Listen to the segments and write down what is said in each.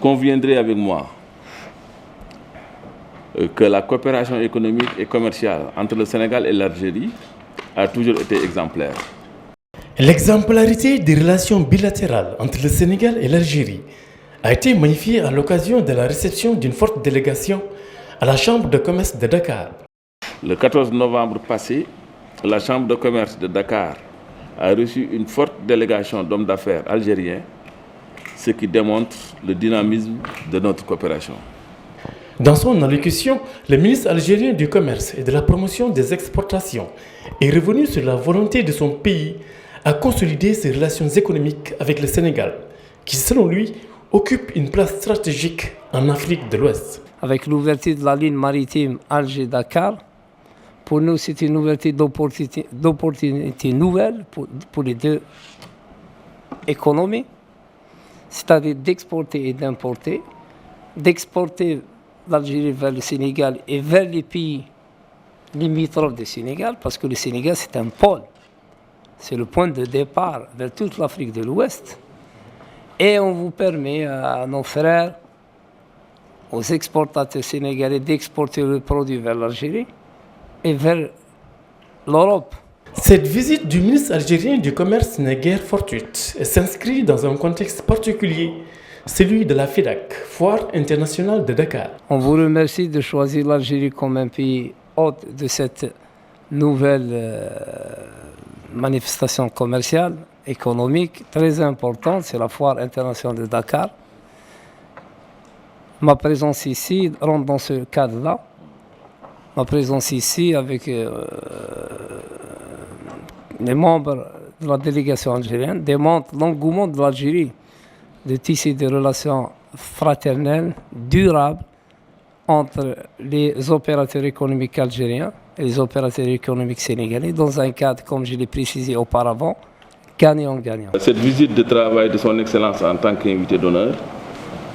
conviendrez avec moi que la coopération économique et commerciale entre le Sénégal et l'Algérie a toujours été exemplaire. L'exemplarité des relations bilatérales entre le Sénégal et l'Algérie a été magnifiée à l'occasion de la réception d'une forte délégation à la Chambre de commerce de Dakar. Le 14 novembre passé, la Chambre de commerce de Dakar a reçu une forte délégation d'hommes d'affaires algériens, ce qui démontre le dynamisme de notre coopération. Dans son allocution, le ministre algérien du Commerce et de la Promotion des exportations est revenu sur la volonté de son pays à consolider ses relations économiques avec le Sénégal, qui, selon lui, occupe une place stratégique en Afrique de l'Ouest. Avec l'ouverture de la ligne maritime Alger-Dakar, pour nous, c'est une ouverture d'opportunités nouvelles pour les deux économies, c'est-à-dire d'exporter et d'importer, d'exporter l'Algérie vers le Sénégal et vers les pays limitrophes du Sénégal, parce que le Sénégal, c'est un pôle. C'est le point de départ vers toute l'Afrique de l'Ouest. Et on vous permet à nos frères, aux exportateurs sénégalais, d'exporter le produit vers l'Algérie et vers l'Europe. Cette visite du ministre algérien du Commerce n'est guère fortuite et s'inscrit dans un contexte particulier, celui de la FIDAK, Foire internationale de Dakar. On vous remercie de choisir l'Algérie comme un pays hôte de cette nouvelle manifestation commerciale, économique, très importante. C'est la Foire internationale de Dakar. Ma présence ici rentre dans ce cadre-là. Ma présence ici avec les membres de la délégation algérienne démontre l'engouement de l'Algérie de tisser des relations fraternelles, durables, entre les opérateurs économiques algériens et les opérateurs économiques sénégalais, dans un cadre, comme je l'ai précisé auparavant, gagnant-gagnant. Cette visite de travail de son Excellence en tant qu'invité d'honneur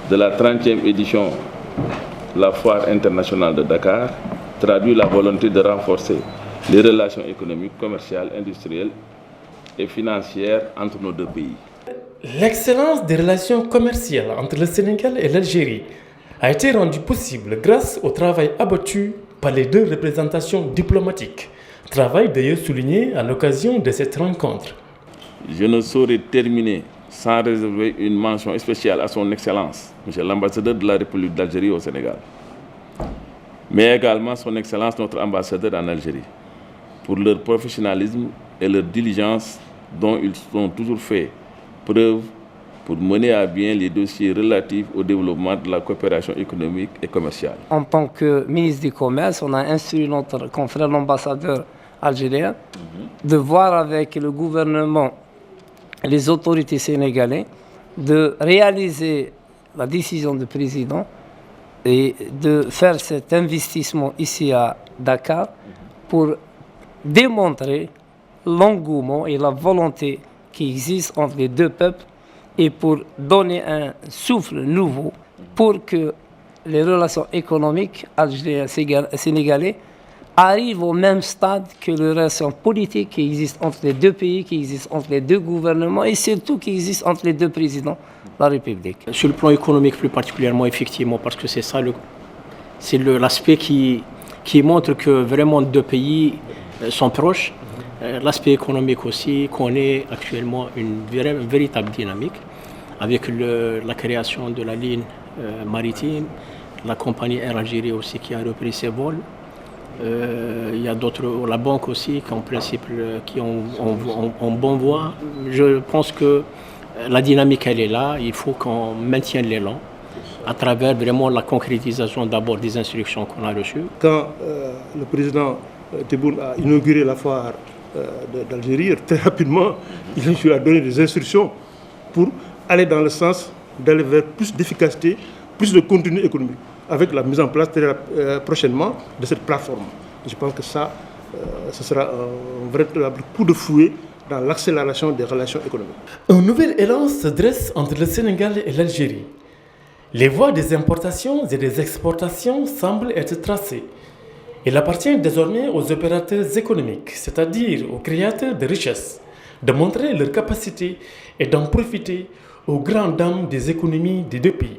de la 30e édition de la Foire internationale de Dakar traduit la volonté de renforcer les relations économiques, commerciales, industrielles et financières entre nos deux pays. L'excellence des relations commerciales entre le Sénégal et l'Algérie a été rendue possible grâce au travail abattu par les deux représentations diplomatiques, travail d'ailleurs souligné à l'occasion de cette rencontre. Je ne saurais terminer sans réserver une mention spéciale à son Excellence, M. l'ambassadeur de la République d'Algérie au Sénégal, mais également son Excellence notre ambassadeur en Algérie, pour leur professionnalisme et leur diligence dont ils ont toujours fait preuve pour mener à bien les dossiers relatifs au développement de la coopération économique et commerciale. En tant que ministre du Commerce, on a instruit notre confrère l'ambassadeur algérien de voir avec le gouvernement et les autorités sénégalaises de réaliser la décision du président et de faire cet investissement ici à Dakar pour démontrer l'engouement et la volonté qui existe entre les deux peuples et pour donner un souffle nouveau pour que les relations économiques algériennes-sénégalaises arrivent au même stade que les relations politiques qui existent entre les deux pays, qui existent entre les deux gouvernements et surtout qui existent entre les deux présidents de la République. Sur le plan économique plus particulièrement, effectivement, parce que c'est ça l'aspect qui montre que vraiment deux pays sont proches. L'aspect économique aussi connaît actuellement une véritable dynamique avec la création de la ligne maritime, la compagnie Air Algérie aussi qui a repris ses vols. Il y a d'autres, la banque aussi, qui en principe qui ont bon voie. Je pense que la dynamique elle est là, il faut qu'on maintienne l'élan à travers vraiment la concrétisation d'abord des instructions qu'on a reçues. Quand le président Tebboune a inauguré la foire d'Algérie, très rapidement, il lui a donné des instructions pour aller dans le sens d'aller vers plus d'efficacité, plus de contenu économique, avec la mise en place très prochainement de cette plateforme. Je pense que ça, ce sera un véritable coup de fouet dans l'accélération des relations économiques. Un nouvel élan se dresse entre le Sénégal et l'Algérie. Les voies des importations et des exportations semblent être tracées. Il appartient désormais aux opérateurs économiques, c'est-à-dire aux créateurs de richesses, de montrer leur capacité et d'en profiter aux grandes dames des économies des deux pays.